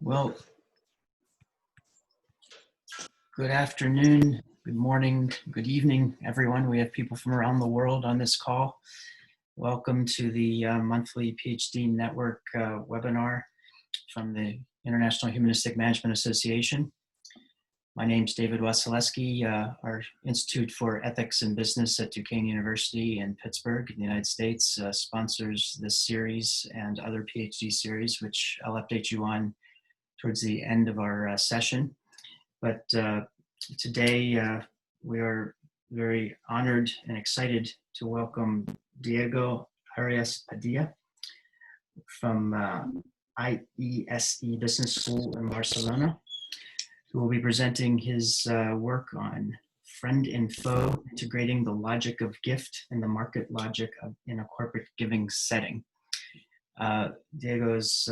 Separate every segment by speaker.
Speaker 1: Well, good afternoon, good morning, good evening, everyone. We have people from around the world on this call. Welcome to the monthly PhD Network webinar from the International Humanistic Management Association. My name is David Wasilewski. Our Institute for Ethics and Business at Duquesne University in Pittsburgh in the United States sponsors this series and other PhD series, which I'll update you on towards the end of our session. But today we are very honored and excited to welcome Diego Arias Padilla from IESE Business School in Barcelona, who will be presenting his work on friend and foe, integrating the logic of gift and the market logic in a corporate giving setting. Diego is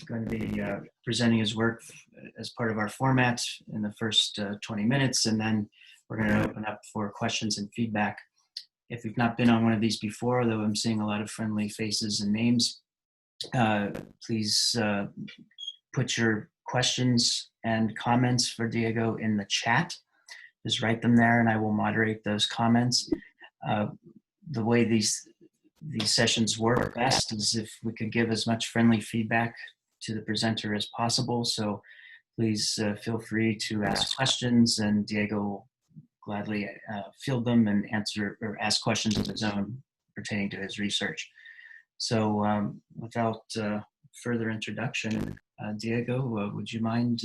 Speaker 1: going to be presenting his work as part of our format in the first 20 minutes, and then we're going to open up for questions and feedback. If you've not been on one of these before, though I'm seeing a lot of friendly faces and names, please put your questions and comments for Diego in the chat. Just write them there and I will moderate those comments. The way these sessions work best is if we could give as much friendly feedback to the presenter as possible. So please feel free to ask questions, and Diego will gladly field them and answer or ask questions of his own pertaining to his research. So without further introduction, Diego, would you mind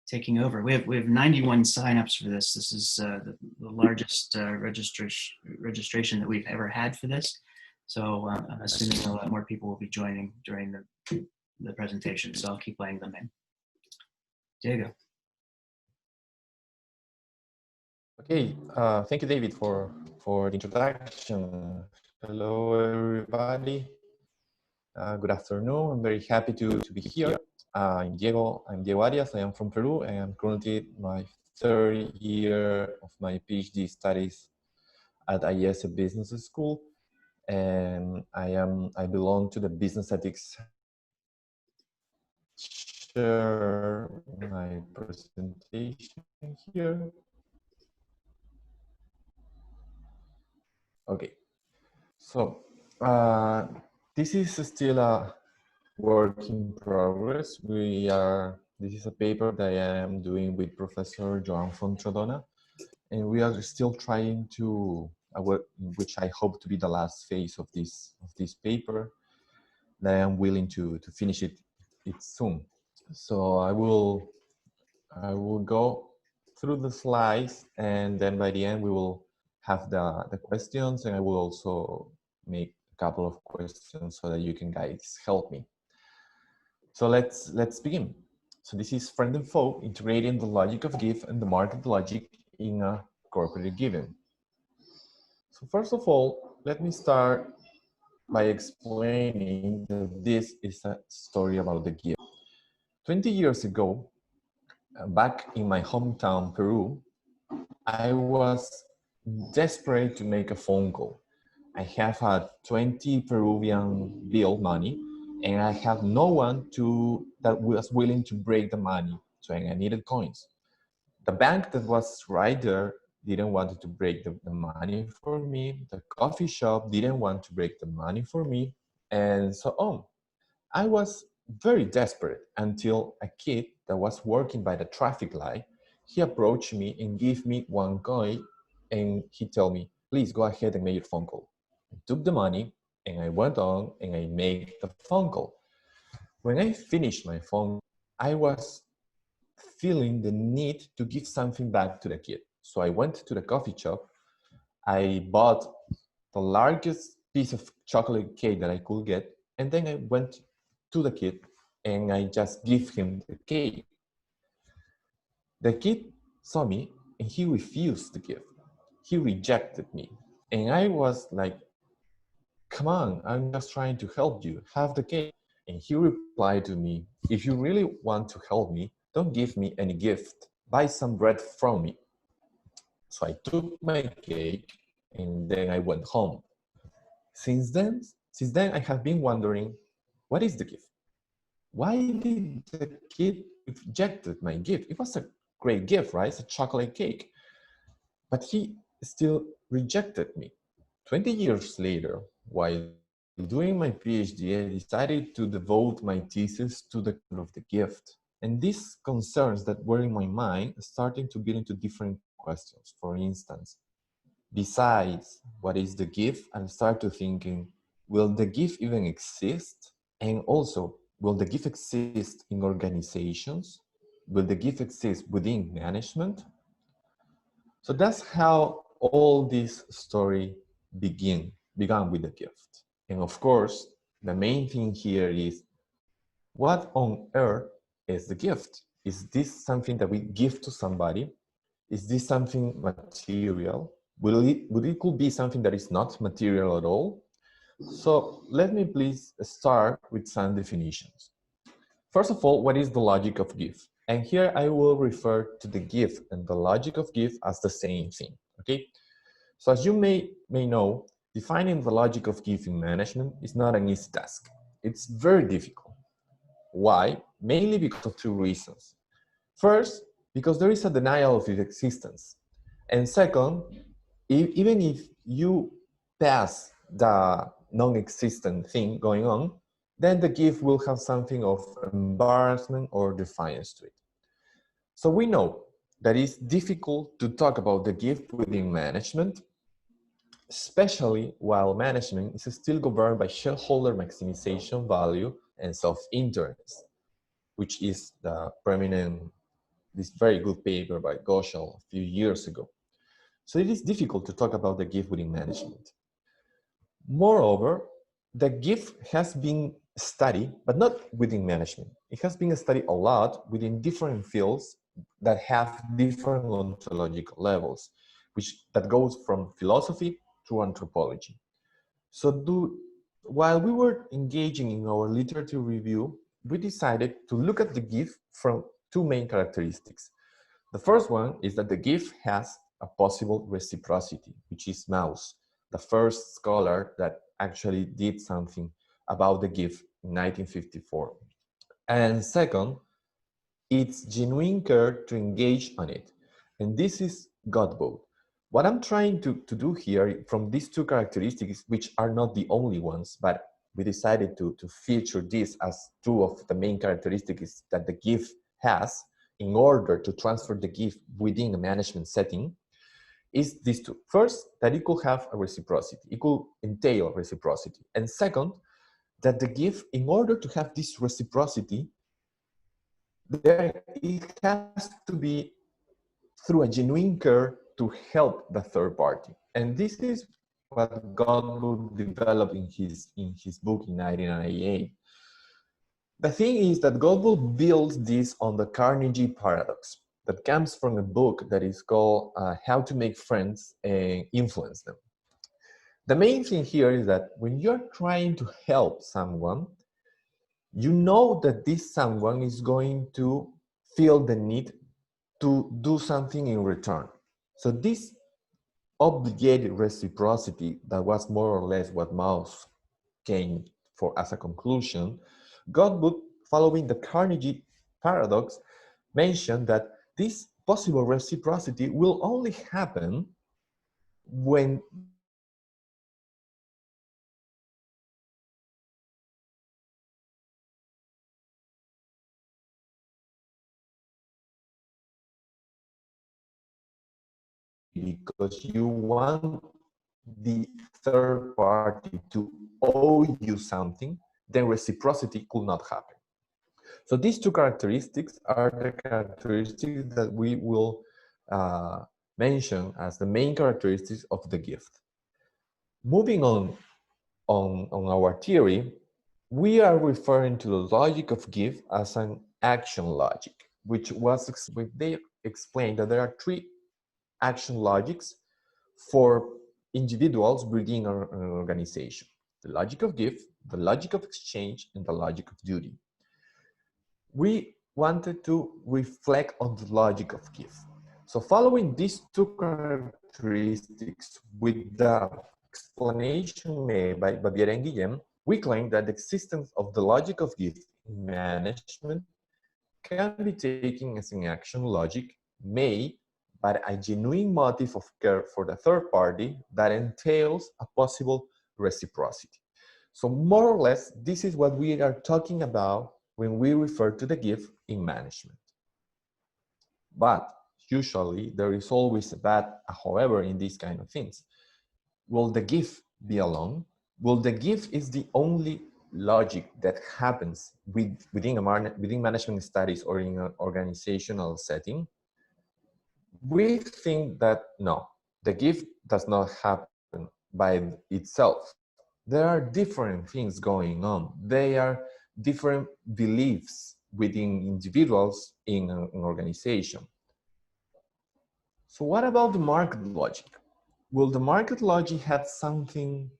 Speaker 1: taking over? We have 91 signups for this. This is the largest registration that we've ever had for this. So I'm assuming a lot more people will be joining during the presentation, so I'll keep letting them in. Diego.
Speaker 2: Okay, thank you, David, for the introduction. Hello, everybody. Good afternoon. I'm very happy to be here. I'm Diego Arias. I am from Peru, and I'm currently in my third year of my PhD studies at IESE Business School. And I belong to the business ethics. Share my presentation here. Okay, so this is still a work in progress. This is a paper that I am doing with Professor Joan Fontrodona, and we are still trying to which I hope to be the last phase of this paper, that I am willing to finish it soon. So I will go through the slides, and then by the end we will have the questions, and I will also make a couple of questions so that you can guys help me. So let's begin. So this is friend and foe, integrating the logic of give and the market logic in a corporate giving. So first of all, let me start by explaining that this is a story about the give. 20 years ago, back in my hometown, Peru, I was desperate to make a phone call. I have had 20 Peruvian bill money, and I have no one that was willing to break the money, so I needed coins. The bank that was right there didn't want to break the money for me. The coffee shop didn't want to break the money for me, and so on. I was very desperate until a kid that was working by the traffic light, he approached me and gave me one coin, and he told me, please go ahead and make your phone call. I took the money and I went on and I made the phone call. When I finished my phone, I was feeling the need to give something back to the kid. So I went to the coffee shop, I bought the largest piece of chocolate cake that I could get, and then I went to the kid and I just gave him the cake. The kid saw me and he refused to give. He rejected me. And I was like, come on, I'm just trying to help you, have the cake. And he replied to me, if you really want to help me, don't give me any gift, buy some bread from me. So I took my cake and then I went home. Since then I have been wondering, what is the gift? why did the kid rejected my gift? It was a great gift, right? It's a chocolate cake. But he still rejected me. 20 years later, while doing my PhD, I decided to devote my thesis to the of the gift. And these concerns that were in my mind starting to get into different questions. For instance, besides what is the gift, I started thinking, will the gift even exist? And also, will the gift exist in organizations? Will the gift exist within management? So that's how all this story began with the gift. And of course, the main thing here is, what on earth is the gift? Is this something that we give to somebody? Is this something material? Would it could be something that is not material at all? So let me please start with some definitions. First of all, what is the logic of gift? And here I will refer to the gift and the logic of gift as the same thing, okay? So as you may know, defining the logic of gift in management is not an easy task. It's very difficult. Why? Mainly because of two reasons. First, because there is a denial of its existence. And second, even if you pass the non-existent thing going on, then the gift will have something of embarrassment or defiance to it. So we know that it's difficult to talk about the gift within management, especially while management is still governed by shareholder maximization value and self-interest, which is the prominent, this very good paper by Goshal a few years ago. So it is difficult to talk about the gift within management. Moreover, the gift has been studied, but not within management. It has been studied a lot within different fields that have different ontological levels, that goes from philosophy to anthropology. So while we were engaging in our literature review, we decided to look at the gift from two main characteristics. The first one is that the gift has a possible reciprocity, which is Mauss, the first scholar that actually did something about the gift in 1954. And second, it's genuine care to engage on it. And this is Godbout. What I'm trying to do here from these two characteristics, which are not the only ones, but we decided to feature this as two of the main characteristics that the gift has in order to transfer the gift within a management setting, is these two. First, that it could have a reciprocity. It could entail reciprocity. And second, that the gift, in order to have this reciprocity, it has to be through a genuine care to help the third party. And this is what Godbout developed in his book in 1998. The thing is that Godbout builds this on the Carnegie paradox that comes from a book that is called How to Make Friends and Influence Them. The main thing here is that when you're trying to help someone, you know that this someone is going to feel the need to do something in return. So this obligated reciprocity, that was more or less what Mauss came for as a conclusion, Godbout, following the Carnegie paradox, mentioned that this possible reciprocity will only happen when the gift has a genuine care to help the third party. Because you want the third party to owe you something, then reciprocity could not happen. So these two characteristics are the characteristics that we will mention as the main characteristics of the gift. Moving on our theory, we are referring to the logic of gift as an action logic, which they explained that there are three action logics for individuals within an organization: the logic of gift, the logic of exchange, and the logic of duty. We wanted to reflect on the logic of gift. So following these two characteristics with the explanation made by Baviera and Guillem, we claim that the existence of the logic of gift in management can be taken as an action logic made by a genuine motive of care for the third party that entails a possible reciprocity. So more or less, this is what we are talking about when we refer to the gift in management. But usually there is always a but, however, in these kind of things. Will the gift be alone? Will the gift is the only logic that happens within management studies or in an organizational setting? We think that no, the gift does not happen by itself. There are different things going on. They are different beliefs within individuals in an organization. So what about the market logic? Will the market logic have something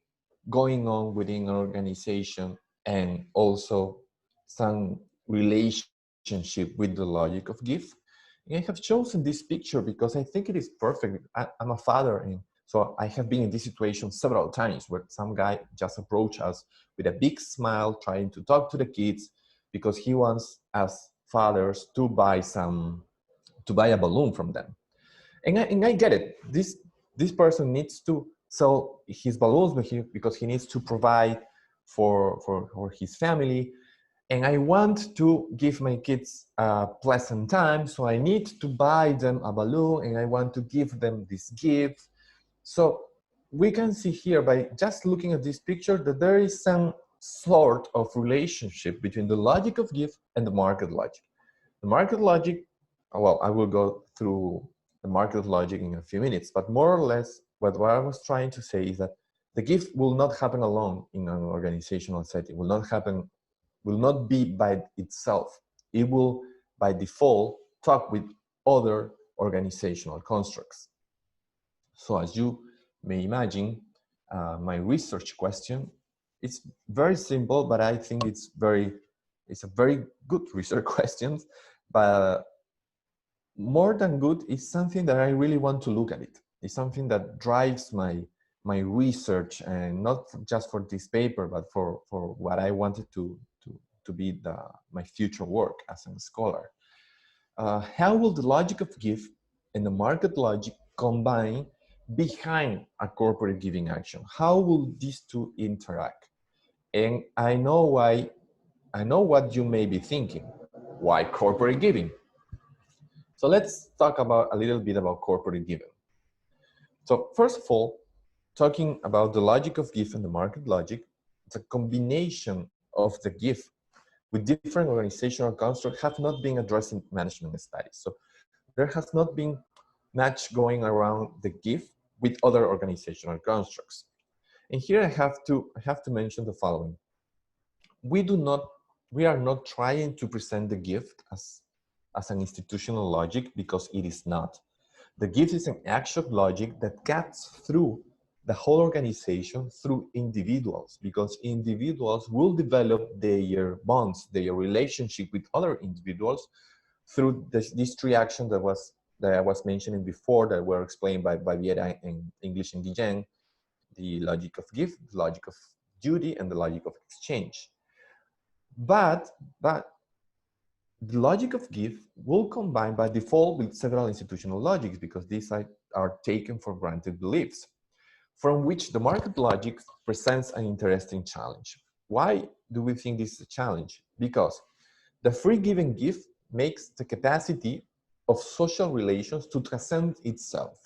Speaker 2: going on within an organization and also some relationship with the logic of gift? And I have chosen this picture because I think it is perfect. I'm a father, and so I have been in this situation several times where some guy just approached us with a big smile trying to talk to the kids because he wants us fathers to buy a balloon from them. And I get it. This person needs to sell his balloons because he needs to provide for his family. And I want to give my kids a pleasant time, so I need to buy them a balloon and I want to give them this gift. So we can see here by just looking at this picture that there is some sort of relationship between the logic of gift and the market logic. The market logic, well, I will go through the market logic in a few minutes, but more or less what I was trying to say is that the gift will not happen alone in an organizational setting, will not be by itself. It will, by default, talk with other organizational constructs. So as you may imagine, my research question, it's very simple, but I think it's a very good research question. But more than good, it's something that I really want to look at it. It's something that drives my research, and not just for this paper, but for what I wanted to be my future work as a scholar. How will the logic of gift and the market logic combine behind a corporate giving action? How will these two interact? And I know what you may be thinking. Why corporate giving? So let's talk about a little bit about corporate giving. So first of all, talking about the logic of gift and the market logic, it's a combination of the gift with different organizational constructs have not been addressed in management studies. So there has not been much going around the gift with other organizational constructs. And here I have to mention the following. We are not trying to present the gift as an institutional logic, because it is not. The gift is an action logic that cuts through the whole organization through individuals, because individuals will develop their bonds, their relationship with other individuals through these three actions that I was mentioning before, that were explained by Viera in English and Guillen: the logic of gift, the logic of duty, and the logic of exchange. But the logic of gift will combine by default with several institutional logics, because these are taken for granted beliefs, from which the market logic presents an interesting challenge. Why do we think this is a challenge? Because the free given gift makes the capacity of social relations to transcend itself.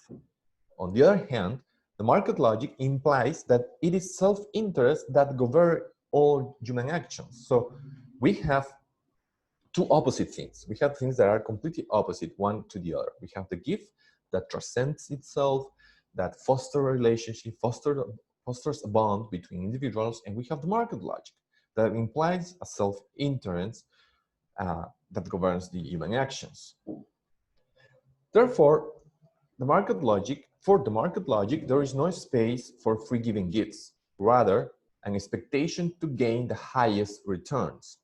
Speaker 2: On the other hand, the market logic implies that it is self-interest that governs all human actions. So we have two opposite things. We have things that are completely opposite one to the other. We have the gift that transcends itself, that fosters a relationship, fosters a bond between individuals, and we have the market logic that implies a self-interest that governs the human actions. Therefore, for the market logic, there is no space for free giving gifts, rather an expectation to gain the highest returns.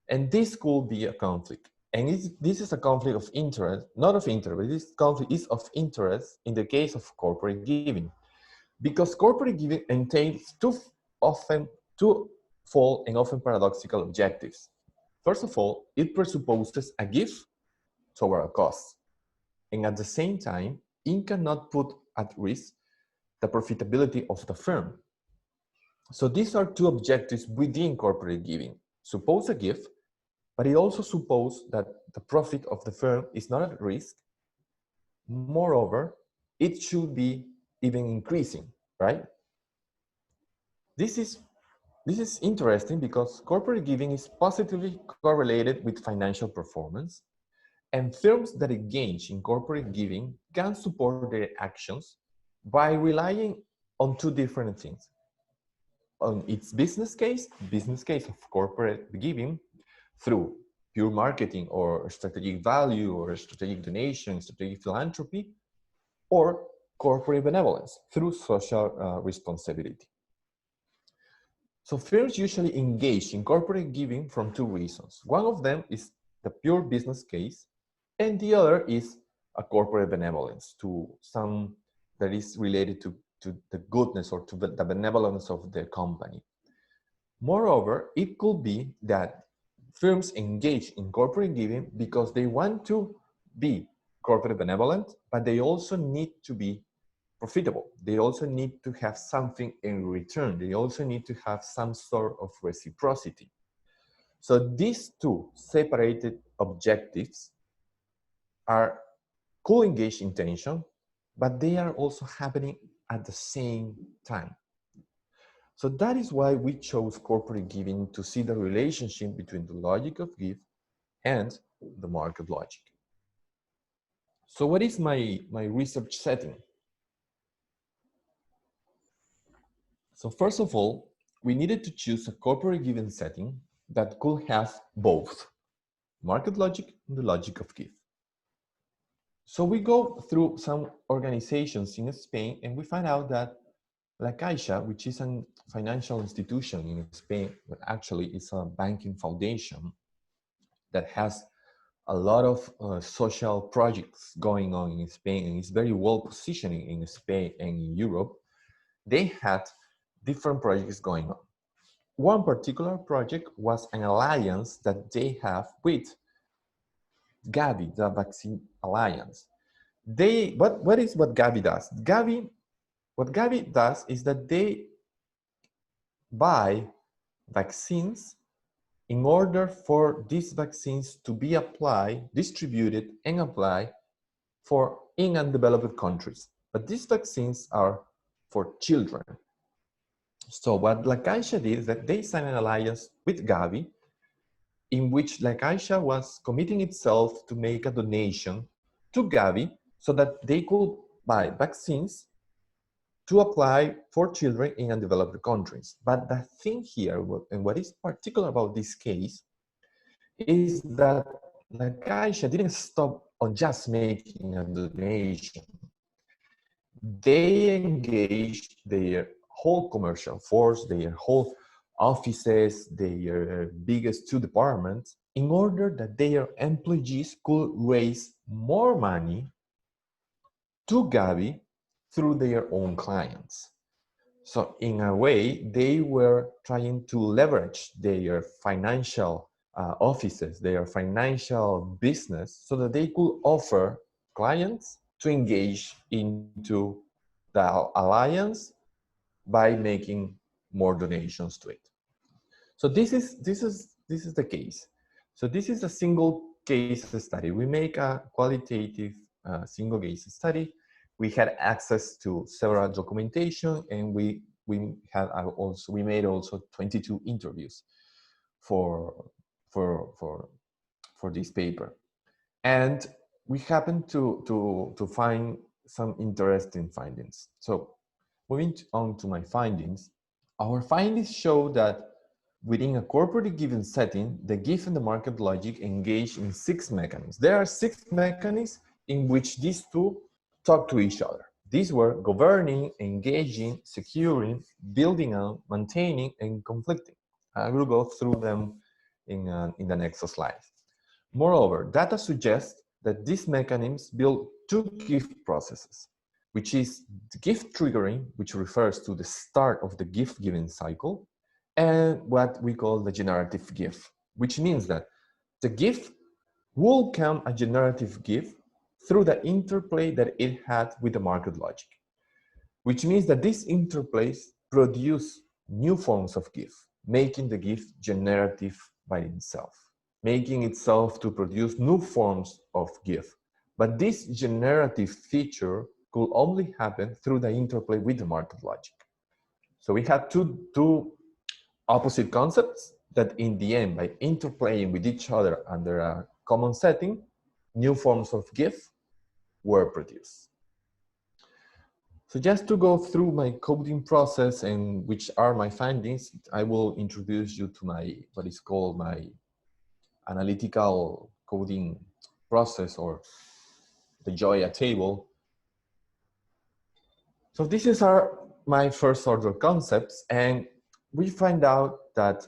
Speaker 2: And this could be a conflict. And this is a conflict of interest, not of interest, but this conflict is of interest in the case of corporate giving. Because corporate giving entails too false and often paradoxical objectives. First of all, it presupposes a gift toward a cost, and at the same time, it cannot put at risk the profitability of the firm. So these are two objectives within corporate giving. Suppose a gift, but it also supposes that the profit of the firm is not at risk. Moreover, it should be even increasing, right? This is interesting because corporate giving is positively correlated with financial performance, and firms that engage in corporate giving can support their actions by relying on two different things. On its business case of corporate giving through pure marketing or strategic value or strategic donation, strategic philanthropy, or corporate benevolence through social responsibility. So firms usually engage in corporate giving from two reasons. One of them is the pure business case, and the other is a corporate benevolence, to some that is related to the goodness or to the benevolence of the company. Moreover, it could be that firms engage in corporate giving because they want to be corporate benevolent, but they also need to be profitable. They also need to have something in return. They also need to have some sort of reciprocity. So these two separated objectives are co-engaged in tension, but they are also happening at the same time. So that is why we chose corporate giving, to see the relationship between the logic of give and the market logic. So what is my research setting? So first of all, we needed to choose a corporate giving setting that could have both market logic and the logic of give. So we go through some organizations in Spain and we find out that La Caixa, which is a financial institution in Spain, but actually it's a banking foundation that has a lot of social projects going on in Spain and is very well positioned in Spain and in Europe. They had different projects going on. One particular project was an alliance that they have with Gavi, the Vaccine Alliance. What Gavi does? What Gavi does is that they buy vaccines in order for these vaccines to be distributed and applied in undeveloped countries. But these vaccines are for children. So what La Caixa did is that they signed an alliance with Gavi, in which La Caixa was committing itself to make a donation to Gavi so that they could buy vaccines to apply for children in undeveloped countries. But the thing here, and what is particular about this case, is that La Caixa didn't stop on just making a donation. They engaged their whole commercial force, their whole offices, their biggest two departments, in order that their employees could raise more money to Gavi through their own clients. So in a way, they were trying to leverage their financial offices, their financial business, so that they could offer clients to engage into the alliance by making more donations to it. So this is the case. So this is a single case study. We make a qualitative single case study. We had access to several documentation, and we made also 22 interviews for this paper, and we happened to find some interesting findings. So moving on to my findings, our findings show that within a corporate given setting, the give and the market logic engage in 6 mechanisms. There are 6 mechanisms in which these two talk to each other. These were governing, engaging, securing, building out, maintaining, and conflicting. I will go through them in the next slide. Moreover, data suggests that these mechanisms build 2 gift processes, which is the gift triggering, which refers to the start of the gift giving cycle, and what we call the generative gift, which means that the gift will come a generative gift through the interplay that it had with the market logic, which means that these interplays produce new forms of gift, making the gift generative by itself, making itself to produce new forms of gift. But this generative feature could only happen through the interplay with the market logic. So we had two opposite concepts that in the end, by interplaying with each other under a common setting, new forms of gift were produced. So just to go through my coding process and which are my findings, I will introduce you to my, what is called my analytical coding process, or the Joya table. So these are my first order concepts, and we find out that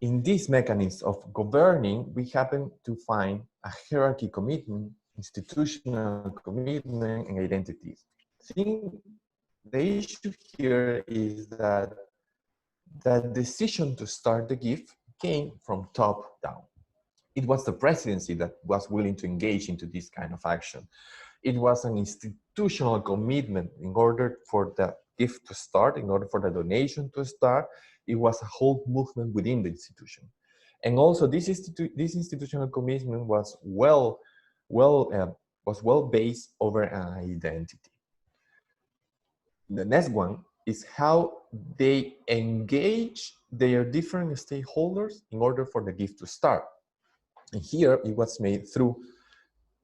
Speaker 2: in this mechanism of governing, we happen to find a hierarchy commitment, institutional commitment, and identities. I think the issue here is that the decision to start the gift came from top down. It was the presidency that was willing to engage into this kind of action. It was an institutional commitment in order for the gift to start, in order for the donation to start. It was a whole movement within the institution. And also this institutional commitment was well based over an identity. The next one is how they engage their different stakeholders in order for the gift to start. And here it was made through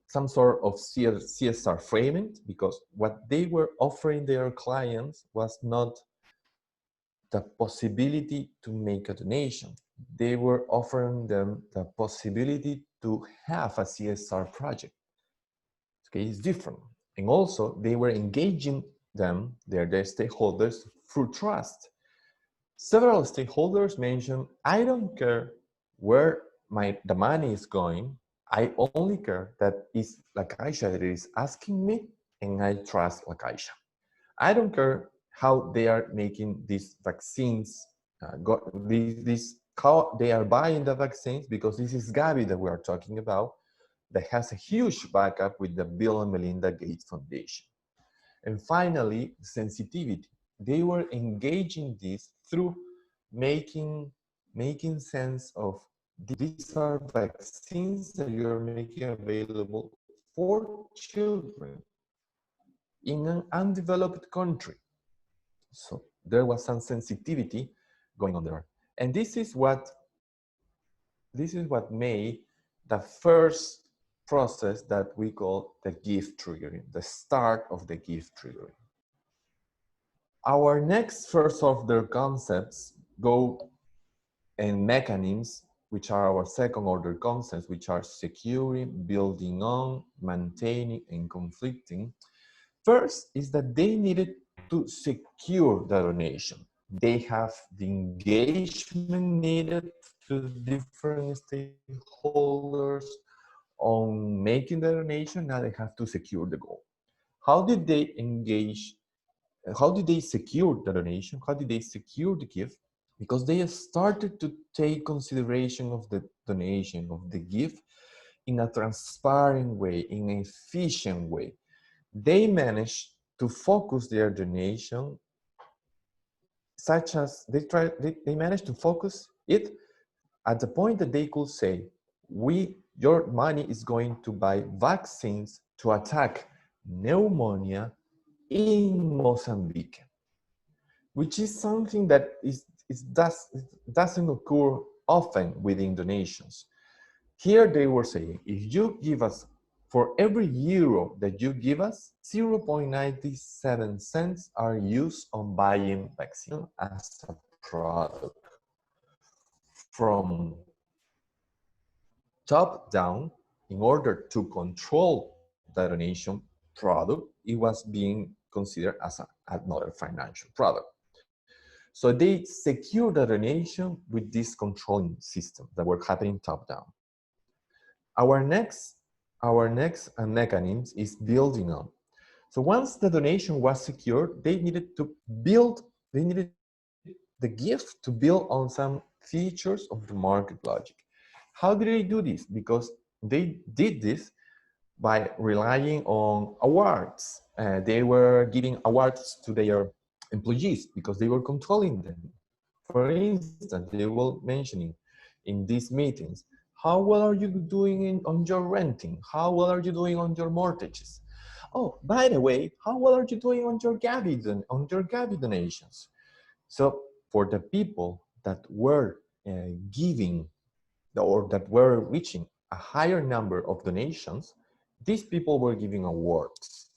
Speaker 2: some sort of CSR framing, because what they were offering their clients was not the possibility to make a donation. They were offering them the possibility to have a CSR project. Okay, it's different. And also they were engaging them, their stakeholders, through trust. Several stakeholders mentioned, I don't care where the money is going. I only care that it's La Caixa that is asking me, and I trust La Caixa. I don't care how they are making these vaccines, how they are buying the vaccines, because this is Gavi that we are talking about, that has a huge backup with the Bill and Melinda Gates Foundation. And finally, sensitivity. They were engaging this through making sense of, these are vaccines that you're making available for children in an undeveloped country. So there was some sensitivity going on there. And this is what made the first process that we call the gift triggering, the start of the gift triggering. Our next first order concepts go and mechanisms, which are our second order concepts, which are securing, building on, maintaining, and conflicting. First is that they needed to secure the donation. They have the engagement needed to different stakeholders on making the donation. Now they have to secure the goal. How did they engage? How did they secure the donation? How did they secure the gift? Because they started to take consideration of the donation, of the gift, in a transparent way, in an efficient way. They managed to focus their donation, such as they managed to focus it at the point that they could say, your money is going to buy vaccines to attack pneumonia in Mozambique, which is something that doesn't occur often within donations. Here they were saying, if you give us, for every euro that you give us, 0.97 cents are used on buying vaccine as a product. From top down, in order to control the donation product, it was being considered as another financial product. So they secured the donation with this controlling system that were happening top down. Our next mechanism is building on. So once the donation was secured, they needed the gift to build on some features of the market logic. How did they do this? Because they did this by relying on awards. They were giving awards to their employees because they were controlling them. For instance, they were mentioning in these meetings, how well are you doing on your renting? How well are you doing on your mortgages? Oh, by the way, how well are you doing on your Gavi donations? So for the people that were giving or that were reaching a higher number of donations, these people were giving awards.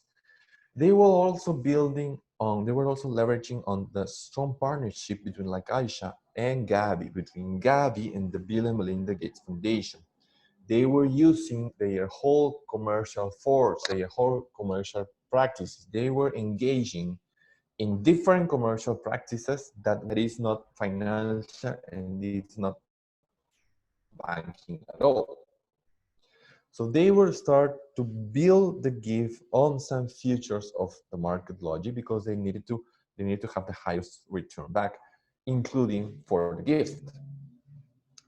Speaker 2: They were also leveraging on the strong partnership between La Caixa and Gavi, between Gavi and the Bill and Melinda Gates Foundation. They were using their whole commercial force, their whole commercial practices. They were engaging in different commercial practices that is not financial and it's not banking at all. So they will start to build the gift on some features of the market logic because they need to have the highest return back, including for the gift.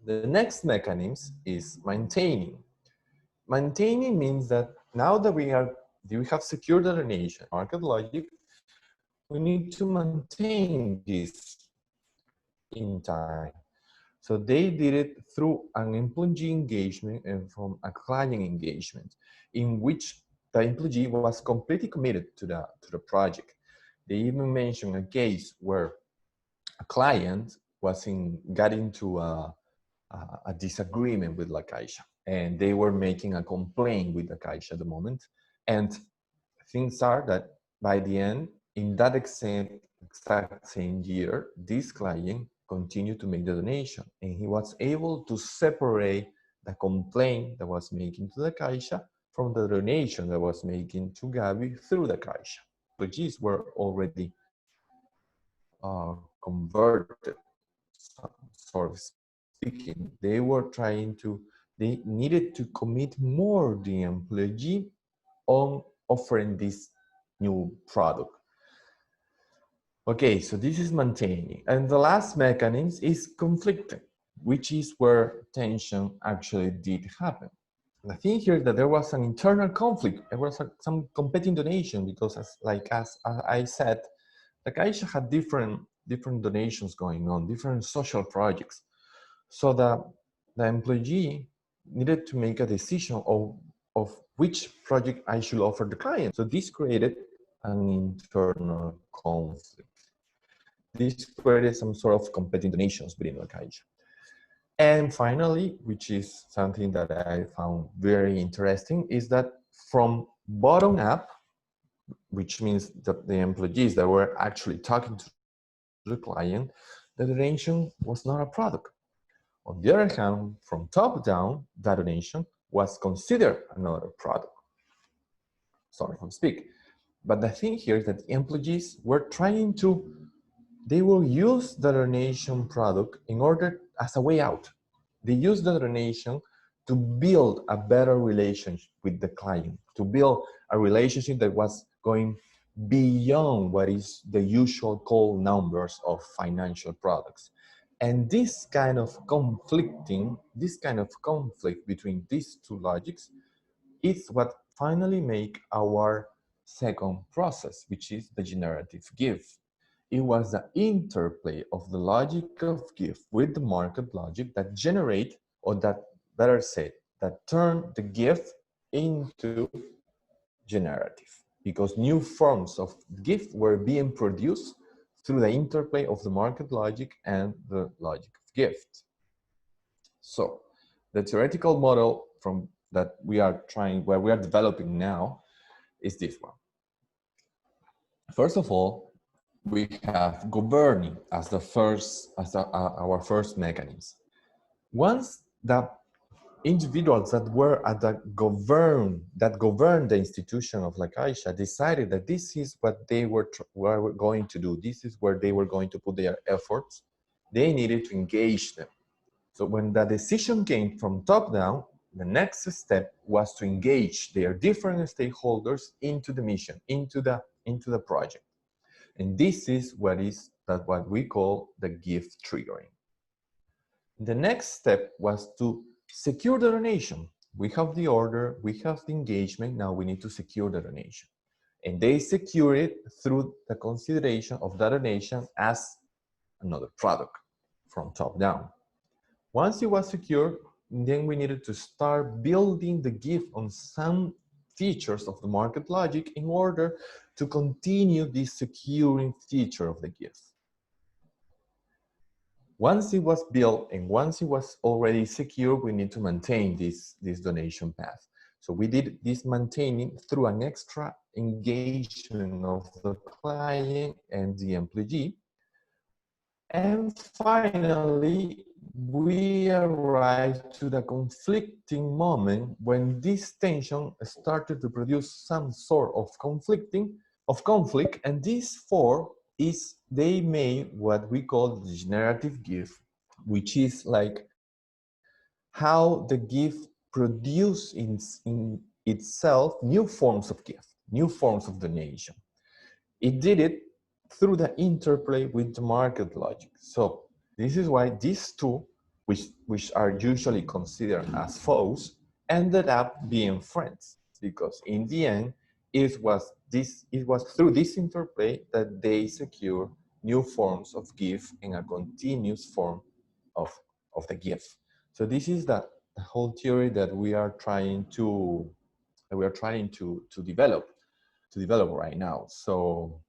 Speaker 2: The next mechanism is maintaining. Maintaining means that now that we have secured the donation market logic, we need to maintain this in time. So they did it through an employee engagement and from a client engagement, in which the employee was completely committed to the project. They even mentioned a case where a client got into a disagreement with La Caixa, and they were making a complaint with La Caixa at the moment. And things are that by the end, in that exact same year, this client continued to make the donation, and he was able to separate the complaint that was making to the Caixa from the donation that was making to Gabi through the Caixa. Employees were already converted, sort of speaking. They needed to commit more the employee on offering this new product. Okay, so this is maintaining. And the last mechanism is conflicting, which is where tension actually did happen. The thing here is that there was an internal conflict. There was some competing donation because as I said, the Caixa had different donations going on, different social projects. So the employee needed to make a decision of which project I should offer the client. So this created an internal conflict. This created some sort of competing donations within La Caixa. And finally, which is something that I found very interesting, is that from bottom up, which means that the employees that were actually talking to the client, the donation was not a product. On the other hand, from top down, that donation was considered another product. Sorry if I speak. But the thing here is that employees were they will use the donation product in order as a way out. They use the donation to build a better relationship with the client, to build a relationship that was going beyond what is the usual call numbers of financial products. And this kind of conflict between these two logics is what finally make our second process, which is the generative gift. It was the interplay of the logic of gift with the market logic that generate, or that better said, that turn the gift into generative, because new forms of gift were being produced through the interplay of the market logic and the logic of gift. So the theoretical model that we are developing now is this one. First of all, we have governing as our first mechanism. Once the individuals that govern the institution of La Caixa decided that this is what they were going to do, this is where they were going to put their efforts, they needed to engage them. So when the decision came from top down, the next step was to engage their different stakeholders into the mission, into the project. And this is what we call the gift triggering. The next step was to secure the donation. We have the order, we have the engagement, now we need to secure the donation. And they secure it through the consideration of that donation as another product from top down. Once it was secure, then we needed to start building the gift on some features of the market logic in order to continue this securing feature of the gift. Once it was built and once it was already secure, we need to maintain this donation path. So we did this maintaining through an extra engagement of the client and the employee. And finally, we arrived to the conflicting moment when this tension started to produce some sort of conflict, and these four they made what we call the generative gift, which is like how the gift produce in itself new forms of gift, new forms of donation. It did it through the interplay with the market logic. So this is why these two, which are usually considered as foes, ended up being friends, because in the end, it was through this interplay that they secure new forms of gift in a continuous form of the gift. So this is the whole theory that we are trying to develop right now. So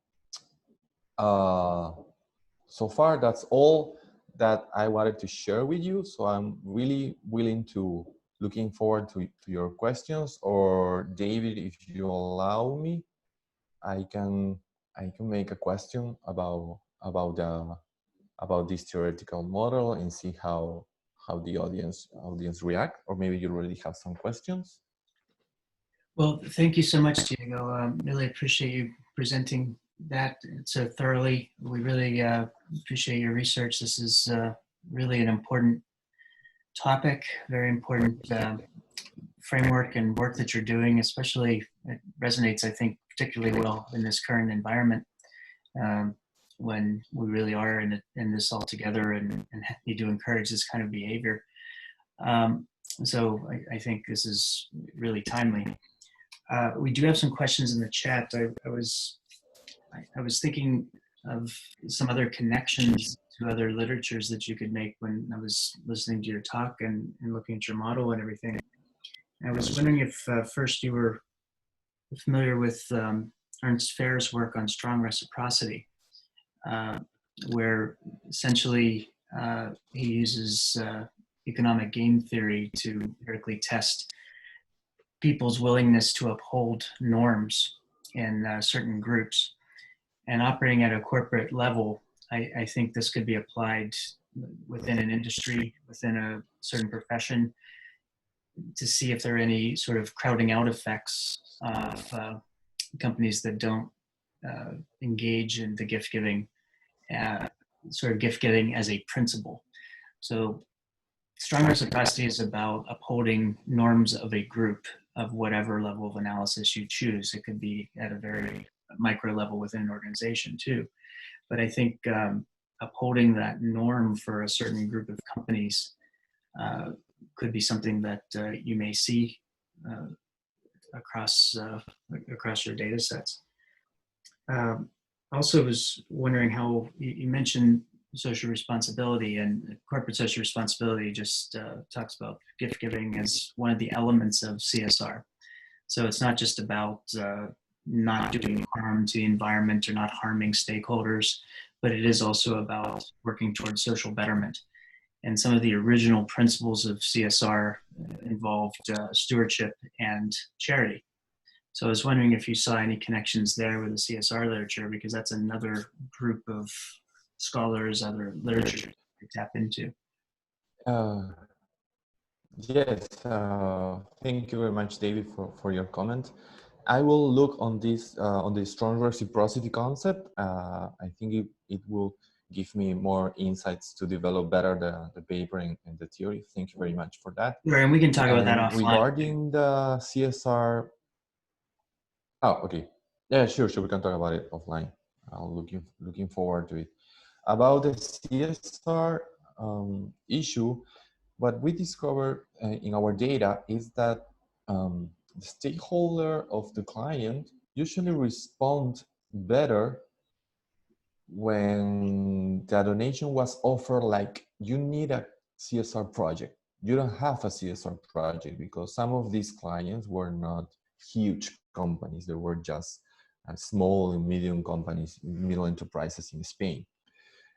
Speaker 2: so far that's all that I wanted to share with you. So I'm really looking forward to your questions. Or David, if you allow me, I can make a question about this theoretical model and see how the audience react, or maybe you already have some questions.
Speaker 1: Well, thank you so much, Diego. Really appreciate you presenting that so thoroughly. We really appreciate your research. This is really an important topic, very important framework and work that you're doing, especially it resonates, I think, particularly well in this current environment when we really are in this all together and need to encourage this kind of behavior. So I think this is really timely. We do have some questions in the chat. I was thinking of some other connections to other literatures that you could make when I was listening to your talk and looking at your model and everything. I was wondering if first you were familiar with Ernst Fair's work on strong reciprocity, where essentially he uses economic game theory to empirically test people's willingness to uphold norms in certain groups. And operating at a corporate level, I think this could be applied within an industry, within a certain profession, to see if there are any sort of crowding out effects of companies that don't engage in the gift giving, sort of gift giving as a principle. So strong reciprocity is about upholding norms of a group of whatever level of analysis you choose. It could be at a very micro level within an organization too. But I think upholding that norm for a certain group of companies could be something that you may see across your data sets. Also was wondering how you mentioned social responsibility, and corporate social responsibility just talks about gift giving as one of the elements of CSR. So it's not just about not doing harm to the environment or not harming stakeholders, but it is also about working towards social betterment. And some of the original principles of CSR involved stewardship and charity. So I was wondering if you saw any connections there with the CSR literature, because that's another group of scholars, other literature to tap into.
Speaker 2: Yes, thank you very much, David, for your comment. I will look on this on the strong reciprocity concept. I think it will give me more insights to develop better the paper and the theory. Thank you very much for that.
Speaker 1: Sure, and we can talk about that offline.
Speaker 2: Regarding the CSR, oh, okay. Yeah, sure, we can talk about it offline. I'm looking forward to it. About the CSR issue, what we discovered in our data is that the stakeholder of the client usually respond better when the donation was offered like you need a CSR project. You don't have a CSR project because some of these clients were not huge companies. They were just small and medium companies, middle enterprises in Spain,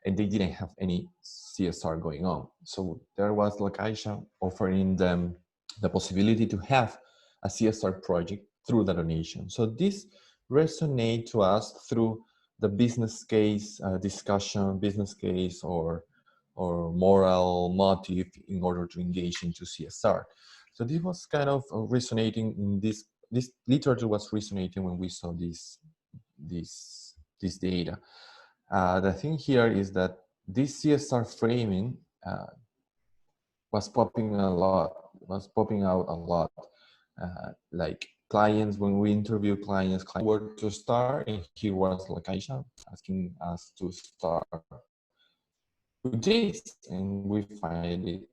Speaker 2: and they didn't have any CSR going on. So there was La Caixa offering them the possibility to have a CSR project through the donation. So this resonated to us through the business case discussion, business case or moral motive in order to engage into CSR. So this was kind of resonating in this literature was resonating when we saw this data. The thing here is that this CSR framing was popping out a lot. Like clients, when we interview clients were to start, and here was La Caixa asking us to start with this, and we find it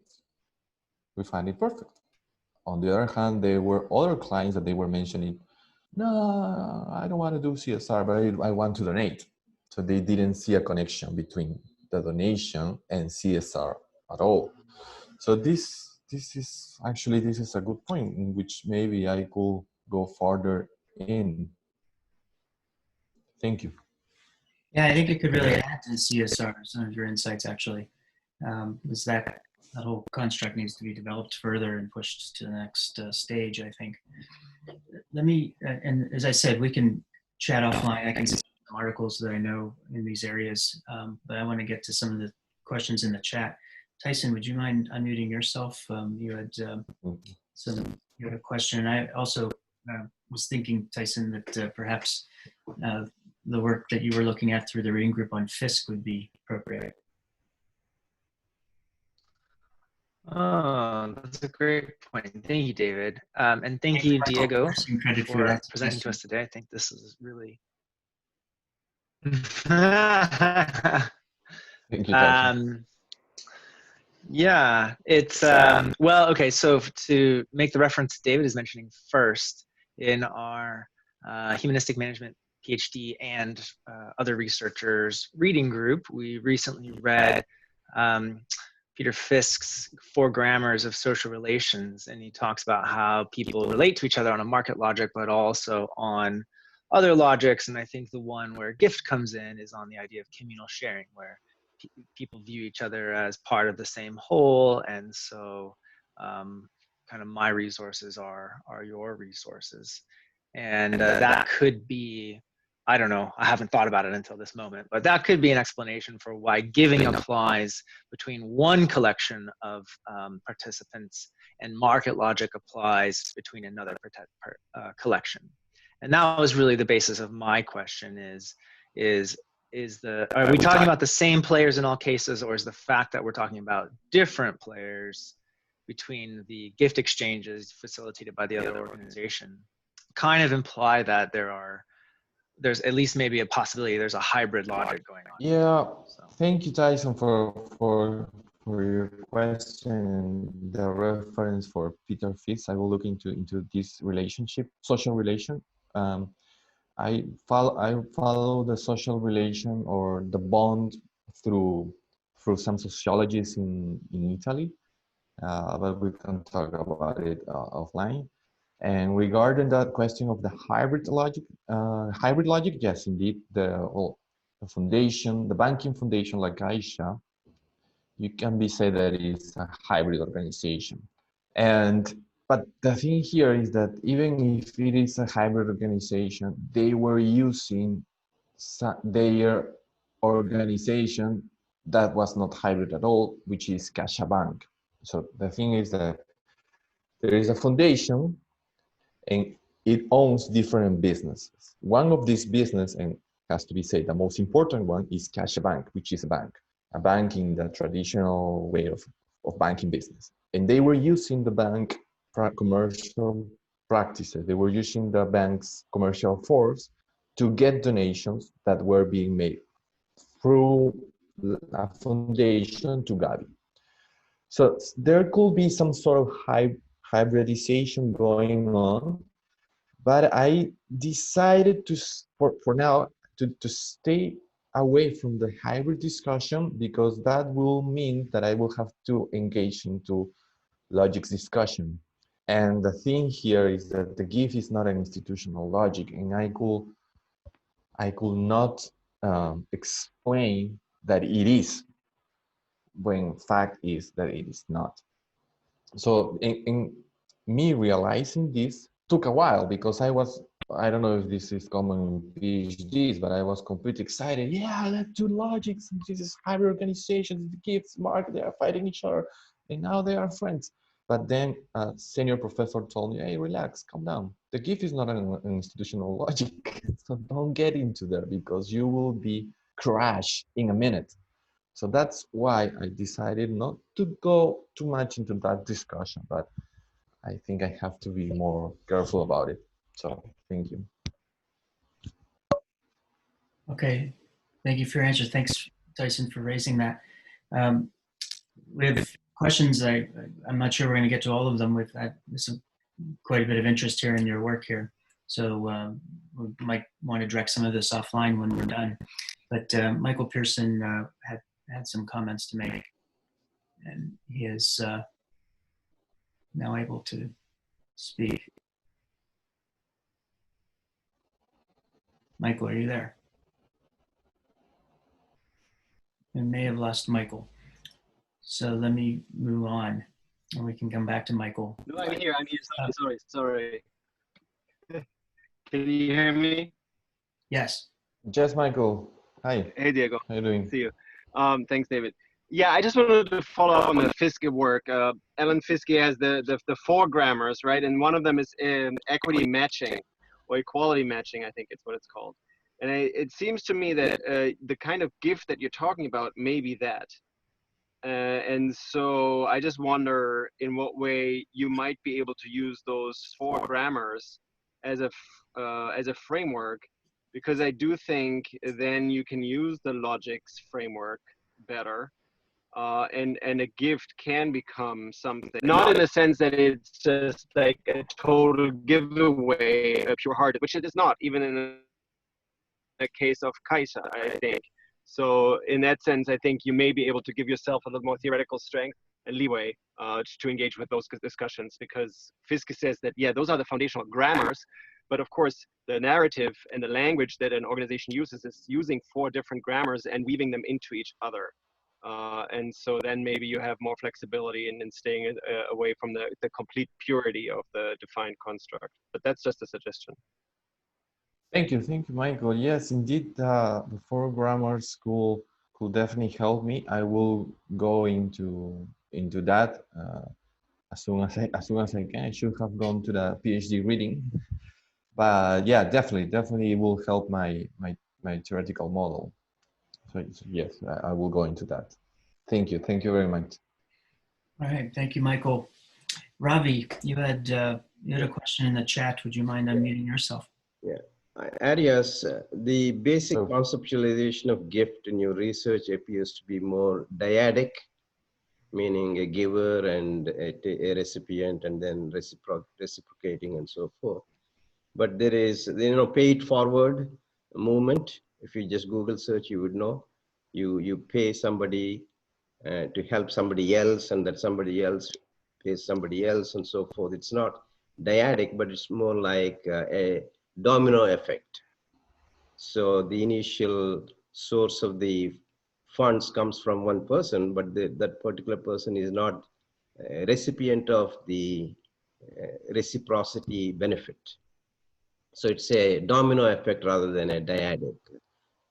Speaker 2: perfect. On the other hand, there were other clients that they were mentioning, no, I don't want to do CSR, but I want to donate. So they didn't see a connection between the donation and CSR at all. So this is actually, this is a good point in which maybe I could go further in. Thank you.
Speaker 1: Yeah, I think it could really add to CSR, some of your insights actually. Is that whole construct needs to be developed further and pushed to the next stage, I think. Let me, and as I said, we can chat offline. I can see some articles that I know in these areas, but I want to get to some of the questions in the chat. Tyson, would you mind unmuting yourself? You had you had a question. I also was thinking, Tyson, that perhaps the work that you were looking at through the reading group on FISC would be appropriate.
Speaker 3: Oh, that's a great point. Thank you, David. And thank you, Diego, for presenting to us today. I think this is really...
Speaker 2: Thank you, Tyson.
Speaker 3: Yeah, it's, well, okay, so to make the reference David is mentioning first, in our humanistic management PhD and other researchers reading group, we recently read Peter Fisk's 4 Grammars of Social Relations, and he talks about how people relate to each other on a market logic, but also on other logics. And I think the one where gift comes in is on the idea of communal sharing, where people view each other as part of the same whole, and so kind of my resources are your resources, and that could be, I don't know, I haven't thought about it until this moment, but that could be an explanation for why giving applies between one collection of participants and market logic applies between another collection. And that was really the basis of my question are we talking about the same players in all cases, or is the fact that we're talking about different players between the gift exchanges facilitated by the other organization kind of imply that there's at least maybe a possibility there's a hybrid logic going on?
Speaker 2: Yeah, so. Thank you, Tyson, for your question and the reference for Peter Fisk. I will look into this relationship, social relation. I follow the social relation or the bond through some sociologists in Italy, but we can talk about it offline. And regarding that question of the hybrid logic, yes, indeed, the foundation, the banking foundation like Caixa, you can be said that it's a hybrid organization. But the thing here is that even if it is a hybrid organization, they were using their organization that was not hybrid at all, which is CaixaBank. So the thing is that there is a foundation and it owns different businesses. One of these businesses, and has to be said, the most important one is CaixaBank, which is a bank in the traditional way of banking business. And they were using the bank commercial practices. They were using the bank's commercial force to get donations that were being made through a foundation to Gavi. So there could be some sort of hybridization going on, but I decided to, for now, to stay away from the hybrid discussion, because that will mean that I will have to engage into logics discussion. And the thing here is that the GIF is not an institutional logic, and I could not explain that it is, when fact is that it is not. So in me realizing this took a while, because I don't know if this is common in PhDs, but I was completely excited. Yeah, let's do logics. This is hybrid organizations, the GIFs, Mark, they are fighting each other, and now they are friends. But then a senior professor told me, hey, relax, calm down. The GIF is not an institutional logic, so don't get into there, because you will be crushed in a minute. So that's why I decided not to go too much into that discussion, but I think I have to be more careful about it. So thank you.
Speaker 1: Okay, thank you for your answer. Thanks, Tyson, for raising that. We have questions. I'm not sure we're going to get to all of them. There's quite a bit of interest here in your work here. So we might want to direct some of this offline when we're done. But Michael Pearson had some comments to make, and he is now able to speak. Michael, are you there? We may have lost Michael. So let me move on, and we can come back to Michael.
Speaker 4: No, I'm here. Sorry. Can you hear me?
Speaker 1: Yes.
Speaker 2: Yes, Michael. Hi.
Speaker 4: Hey, Diego.
Speaker 2: How are you doing?
Speaker 4: See you. Thanks, David. Yeah, I just wanted to follow up on the Fiske work. Alan Fiske has the 4 grammars, right? And one of them is equity matching, or equality matching, I think it's what it's called. And it seems to me that the kind of gift that you're talking about may be that. And so I just wonder in what way you might be able to use those 4 grammars as a framework, because I do think then you can use the logics framework better, and a gift can become something, not in the sense that it's just like a total giveaway, a pure hearted, which it is not, even in the case of Kaisa, I think. So in that sense, I think you may be able to give yourself a little more theoretical strength and leeway to engage with those discussions, because Fiske says that, yeah, those are the foundational grammars, but of course, the narrative and the language that an organization uses is using 4 different grammars and weaving them into each other. And so then maybe you have more flexibility in staying away from the complete purity of the defined construct. But that's just a suggestion.
Speaker 2: Thank you, Michael. Yes, indeed, the 4 grammar school could definitely help me. I will go into that as soon as I can. I should have gone to the PhD reading, but yeah, definitely it will help my theoretical model. So yes, I will go into that. Thank you very much.
Speaker 1: All right, thank you, Michael. Ravi, you had a question in the chat. Would you mind unmuting yourself?
Speaker 5: Yeah. Arias, the basic conceptualization of gift in your research appears to be more dyadic, meaning a giver and a recipient, and then reciprocating and so forth. But there is, pay it forward movement. If you just Google search, you would know. You pay somebody to help somebody else, and that somebody else pays somebody else, and so forth. It's not dyadic, but it's more like a domino effect. So the initial source of the funds comes from one person, but that particular person is not a recipient of the reciprocity benefit. So it's a domino effect rather than a dyadic.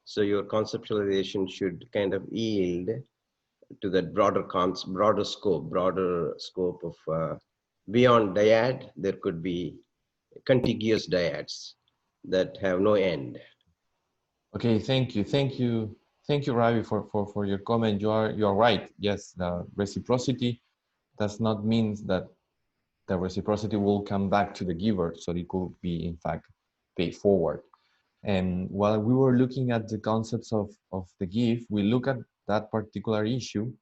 Speaker 5: So your conceptualization should kind of yield to that broader scope of beyond dyad. There could be contiguous dyads that have no end.
Speaker 2: Okay, thank you, Ravi, for your comment. You are right. Yes, the reciprocity does not mean that the reciprocity will come back to the giver. So it could be, in fact, paid forward. And while we were looking at the concepts of the gift, we look at that particular issue,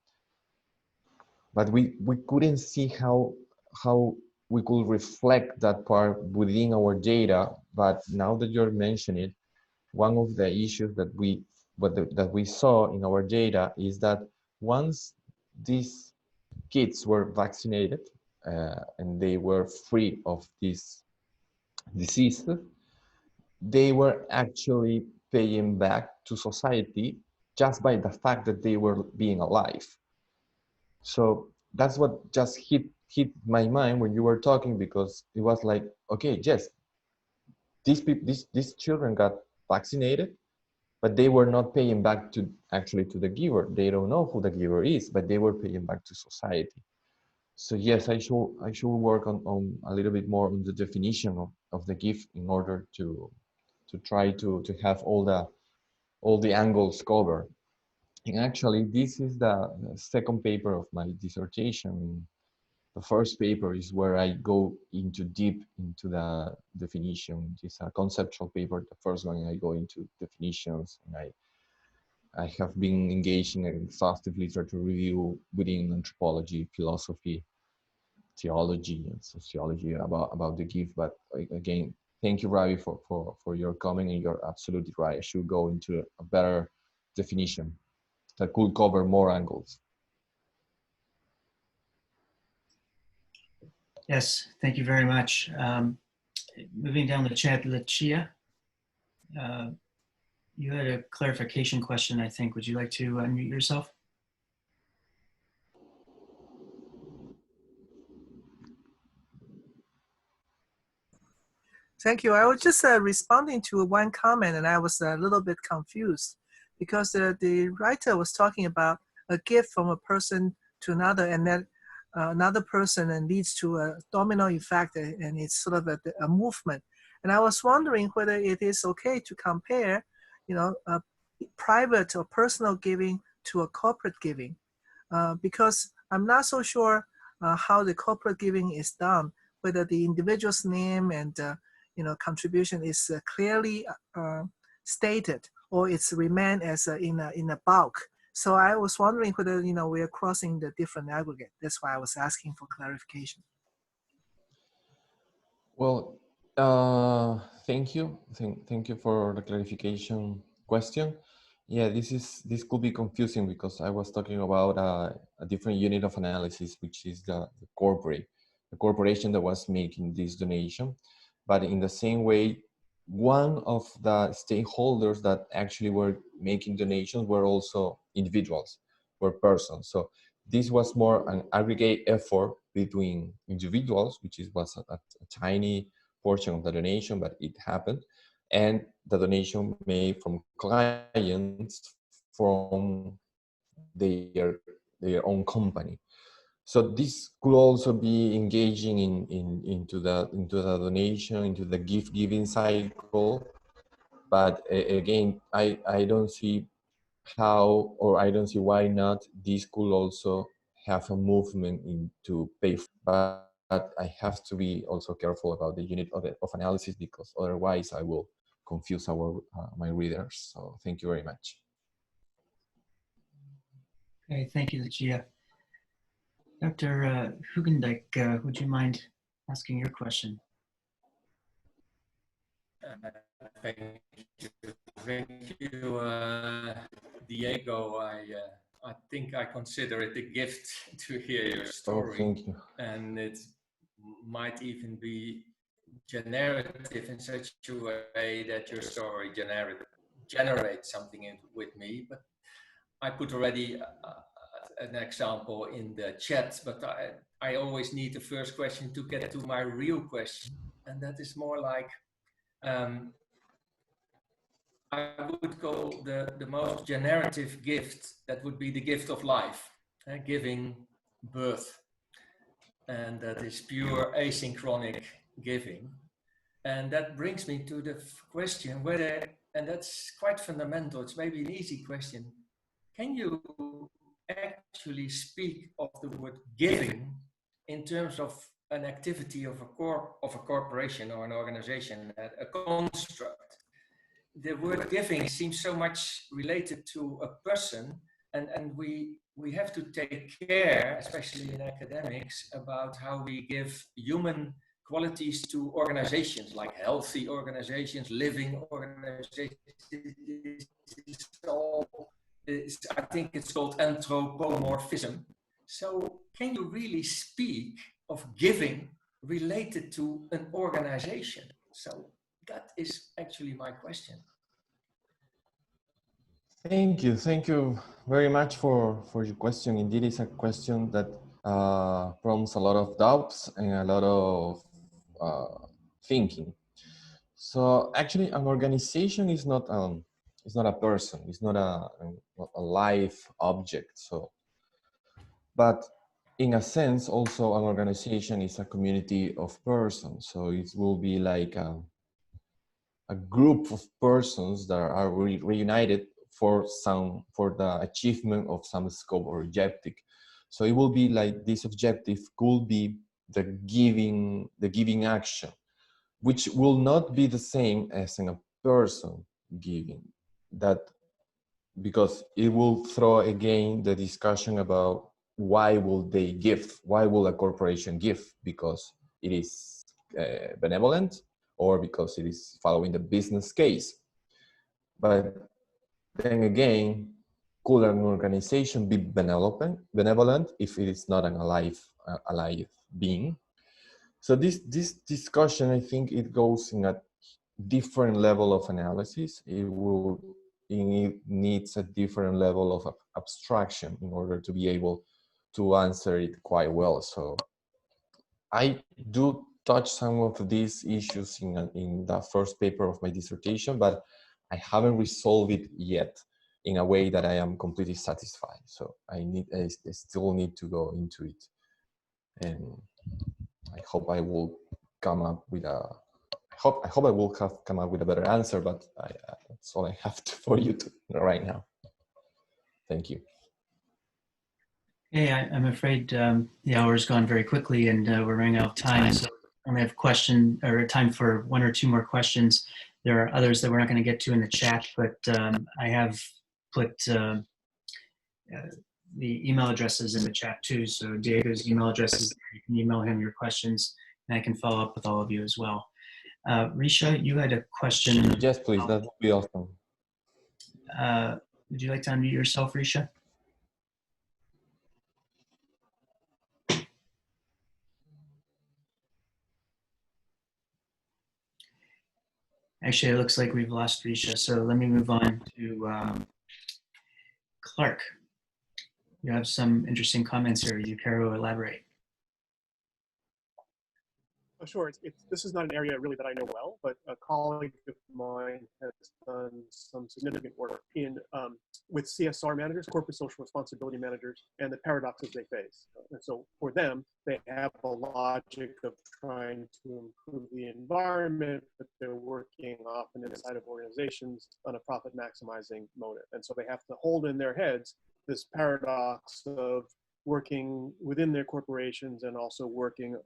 Speaker 2: but we couldn't see how we could reflect that part within our data. But now that you're mentioning it, one of the issues that we saw in our data is that once these kids were vaccinated and they were free of this disease, they were actually paying back to society just by the fact that they were being alive. So that's what just hit my mind when you were talking, because it was like, okay, yes, these children got vaccinated, but they were not paying back to the giver. They don't know who the giver is, but they were paying back to society. So yes, I should work on a little bit more on the definition of the gift in order to try to have all the angles covered. And actually, this is the second paper of my dissertation. The first paper is where I go deep into the definition. It's a conceptual paper. The first one, I go into definitions, and I have been engaged in exhaustive literature review within anthropology, philosophy, theology, and sociology about the gift. But again, thank you, Ravi, for your comment, and you're absolutely right. I should go into a better definition that could cover more angles.
Speaker 1: Yes, thank you very much. Moving down the chat, Lucia, you had a clarification question, I think. Would you like to unmute yourself?
Speaker 6: Thank you. I was just responding to one comment, and I was a little bit confused because the writer was talking about a gift from a person to another, and that another person and leads to a domino effect, and it's sort of a movement. And I was wondering whether it is okay to compare, a private or personal giving to a corporate giving, because I'm not so sure how the corporate giving is done, whether the individual's name and contribution is clearly stated, or it's remained as in a bulk. So I was wondering whether we are crossing the different aggregate. That's why I was asking for clarification.
Speaker 2: Well, thank you. Thank you for the clarification question. Yeah, this could be confusing because I was talking about a different unit of analysis, which is the corporation that was making this donation. But in the same way, one of the stakeholders that actually were making donations were also individuals, were persons. So this was more an aggregate effort between individuals, which was a tiny portion of the donation, but it happened, and the donation made from clients from their own company. So this could also be engaging into the donation, into the gift giving cycle. But again, I don't see how, or I don't see why not, this could also have a movement into pay. But I have to be also careful about the unit of analysis, because otherwise I will confuse my readers. So thank you very much.
Speaker 1: Okay, thank you, Lucia. Dr. Hugendijk, would you mind asking your question?
Speaker 7: Thank you, Diego. I think I consider it a gift to hear your story.
Speaker 2: Oh, thank you.
Speaker 7: And it might even be generative in such a way that your story generates something with me. But I put already an example in the chat, but I always need the first question to get to my real question. And that is more like, I would call the most generative gift, that would be the gift of life, giving birth. And that is pure asynchronic giving. And that brings me to the question whether, and that's quite fundamental, it's maybe an easy question, can you actually speak of the word giving in terms of an activity of a corporation or an organization, a construct? the word giving seems so much related to a person, and we have to take care, especially in academics, about how we give human qualities to organizations, like healthy organizations, living organizations. I think it's called anthropomorphism. So can you really speak of giving related to an organization? So that is actually my question.
Speaker 2: Thank you very much for your question. Indeed, it's a question that prompts a lot of doubts and a lot of thinking. So actually, an organization is not a person. It's not a live object. So, but in a sense, also an organization is a community of persons. So it will be like a group of persons that are reunited for the achievement of some scope or objective. So it will be like this objective could be the giving action, which will not be the same as in a person giving. That because it will throw again the discussion about why will they give? Why will a corporation give? Because it is benevolent, or because it is following the business case. But then again, could an organization be benevolent if it is not an alive being? So this discussion, I think it goes in a different level of analysis. It needs a different level of abstraction in order to be able to answer it quite well. So I do touch some of these issues in the first paper of my dissertation, but I haven't resolved it yet in a way that I am completely satisfied. So I still need to go into it, and I hope I will come up with a. I hope I will have come up with a better answer, but that's all I have for you right now. Thank you.
Speaker 1: Hey, I'm afraid the hour's gone very quickly, and we're running out of time. So I only have time for one or two more questions. There are others that we're not going to get to in the chat, but I have put the email addresses in the chat too. So Diego's email address is there. You can email him your questions, and I can follow up with all of you as well. Risha, you had a question.
Speaker 2: Yes, please. That would be awesome.
Speaker 1: Would you like to unmute yourself, Risha? Actually, it looks like we've lost Risha, so let me move on to Clark. You have some interesting comments here. You care to elaborate?
Speaker 8: Oh, sure. This is not an area really that I know well, but a colleague of mine has done some significant work with CSR managers, corporate social responsibility managers, and the paradoxes they face. And so for them, they have a logic of trying to improve the environment, but they're working often inside of organizations on a profit maximizing motive. And so they have to hold in their heads this paradox of working within their corporations and also working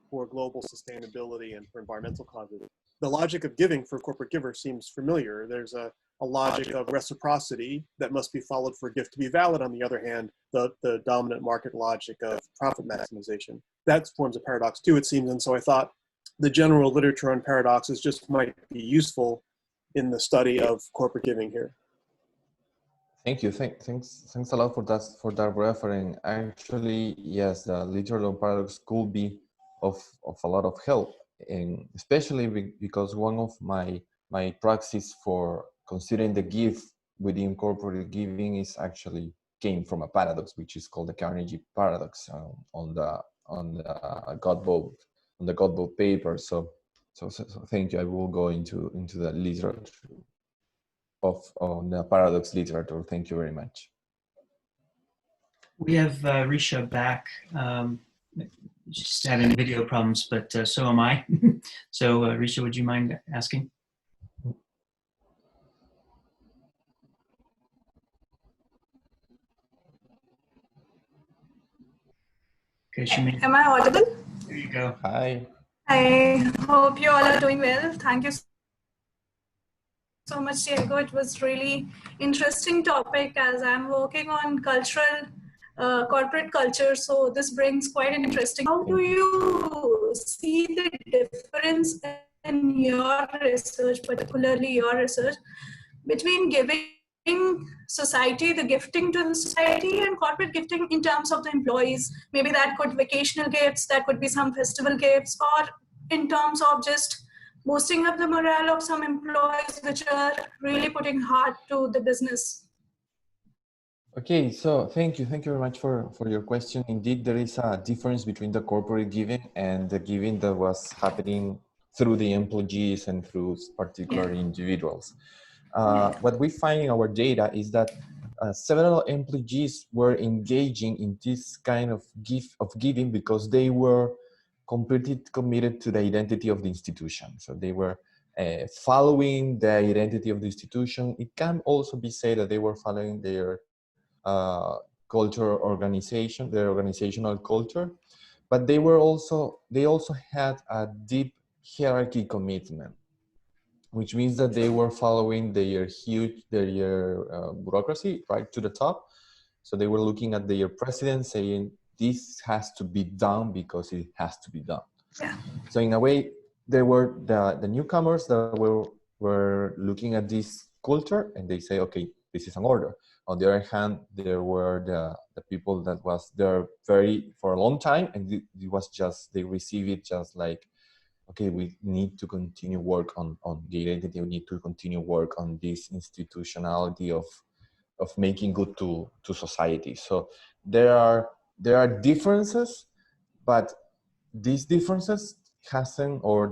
Speaker 8: for global sustainability and for environmental causes. The logic of giving for corporate givers seems familiar. There's a logic of reciprocity that must be followed for a gift to be valid. On the other hand, the dominant market logic of profit maximization. That forms a paradox too, it seems. And so I thought the general literature on paradoxes just might be useful in the study of corporate giving here.
Speaker 2: Thank you. Thanks a lot for that reference. Actually, yes, the literature on paradox could be of a lot of help, and especially because one of my praxis for considering the gift within corporate giving is actually came from a paradox, which is called the Carnegie paradox on the Godbout paper. So thank you. I will go into the literature on the paradox literature. Thank you very much.
Speaker 1: We have Risha back. Just having video problems, but so am I. So Risha, would you mind asking? Okay, she may.
Speaker 9: Am I audible?
Speaker 1: There you go.
Speaker 2: Hi.
Speaker 9: I hope you all are doing well. Thank you so much, Diego. It was really interesting topic as I'm working on cultural corporate culture. So this brings quite an interesting. How do you see the difference in your research, particularly your research, between giving society, the gifting to the society, and corporate gifting in terms of the employees? Maybe that could vacational gifts, that could be some festival gifts, or in terms of just boosting up the morale of some employees which are really putting heart to the business.
Speaker 2: Okay, so thank you very much for your question. Indeed, there is a difference between the corporate giving and the giving that was happening through the employees and through particular individuals. What we find in our data is that several employees were engaging in this kind of giving because they were completely committed to the identity of the institution. So they were following the identity of the institution. It can also be said that they were following their culture organization, their organizational culture, but they also had a deep hierarchy commitment, which means that they were following their bureaucracy right to the top. So they were looking at their president saying, this has to be done because it has to be done.
Speaker 9: Yeah.
Speaker 2: So in a way, there were the newcomers that were looking at this culture and they say, okay, this is an order. On the other hand, there were the people that was there for a long time, and it was just, they receive it just like, okay, we need to continue work on the identity, we need to continue work on this institutionality of making good to society. So there are differences, but these differences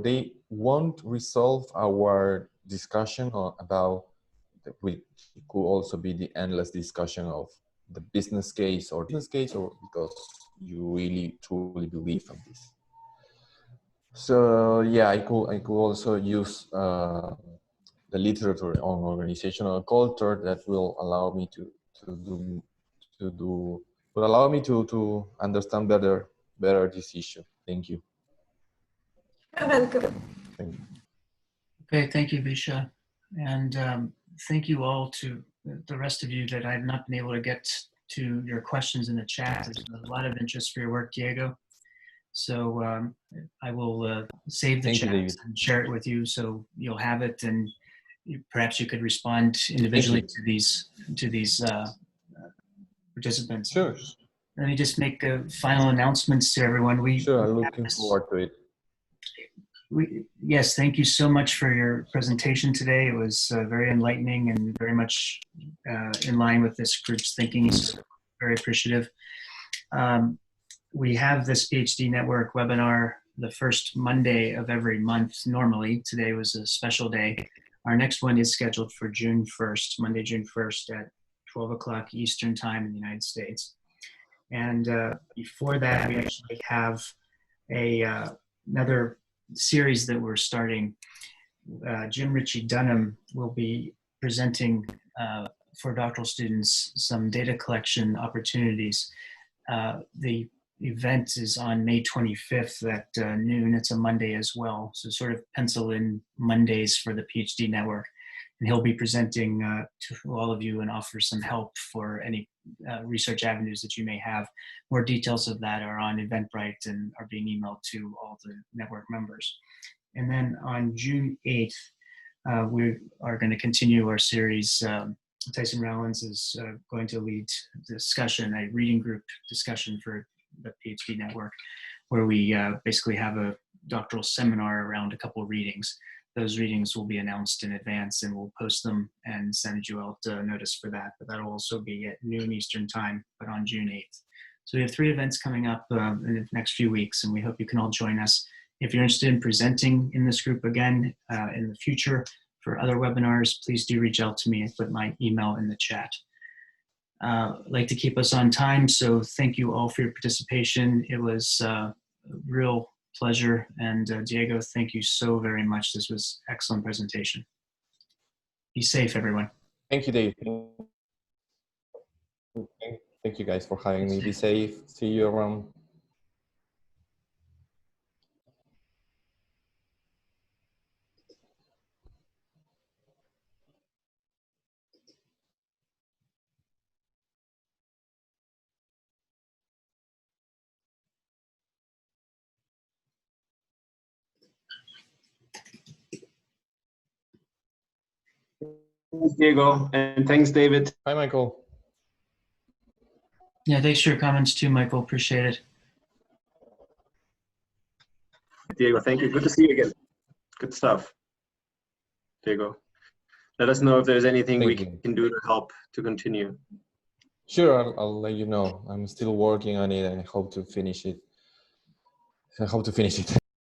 Speaker 2: they won't resolve our discussion about, which could also be the endless discussion of the business case or because you really truly believe in this. So yeah, I could also use the literature on organizational culture that will allow me to understand better this issue. Thank you.
Speaker 9: You're welcome.
Speaker 2: Thank you.
Speaker 1: Okay, thank you, Visha. And thank you all to the rest of you that I've not been able to get to your questions in the chat. There's a lot of interest for your work, Diego. So I will save the chat and share it with you so you'll have it, and perhaps you could respond individually to these participants.
Speaker 2: Sure.
Speaker 1: Let me just make final announcements to everyone.
Speaker 2: Sure, I'm looking forward to it.
Speaker 1: Yes, thank you so much for your presentation today. It was very enlightening and very much in line with this group's thinking. So very appreciative. We have this PhD Network webinar the first Monday of every month normally. Today was a special day. Our next one is scheduled for June 1st, Monday, June 1st at 12 o'clock Eastern Time in the United States. And before that, we actually have another series that we're starting. Jim Ritchie Dunham will be presenting for doctoral students some data collection opportunities. The event is on May 25th at noon. It's a Monday as well. So sort of pencil in Mondays for the PhD Network. And he'll be presenting to all of you and offer some help for any research avenues that you may have. More details of that are on Eventbrite and are being emailed to all the network members. And then on June 8th, we are going to continue our series. Tyson Rollins is going to lead discussion, a reading group discussion for the PhD Network, where we basically have a doctoral seminar around a couple of readings. Those readings will be announced in advance and we'll post them and send you out a notice for that. But that'll also be at noon Eastern Time, but on June 8th. So we have 3 events coming up in the next few weeks, and we hope you can all join us. If you're interested in presenting in this group again in the future for other webinars, please do reach out to me. I put my email in the chat. I'd like to keep us on time, so thank you all for your participation. It was a real pleasure, and Diego, thank you so very much. This was an excellent presentation. Be safe, everyone.
Speaker 2: Thank you, Dave. Thank you guys for having me. Be safe. See you around.
Speaker 4: Thanks, Diego, and thanks, David.
Speaker 2: Hi, Michael.
Speaker 1: Yeah, thanks for your comments too, Michael. Appreciate it.
Speaker 4: Diego, thank you. Good to see you again. Good stuff. Diego, let us know if there's anything we can do to help to continue.
Speaker 2: Sure, I'll let you know. I'm still working on it and I hope to finish it. I hope to finish it.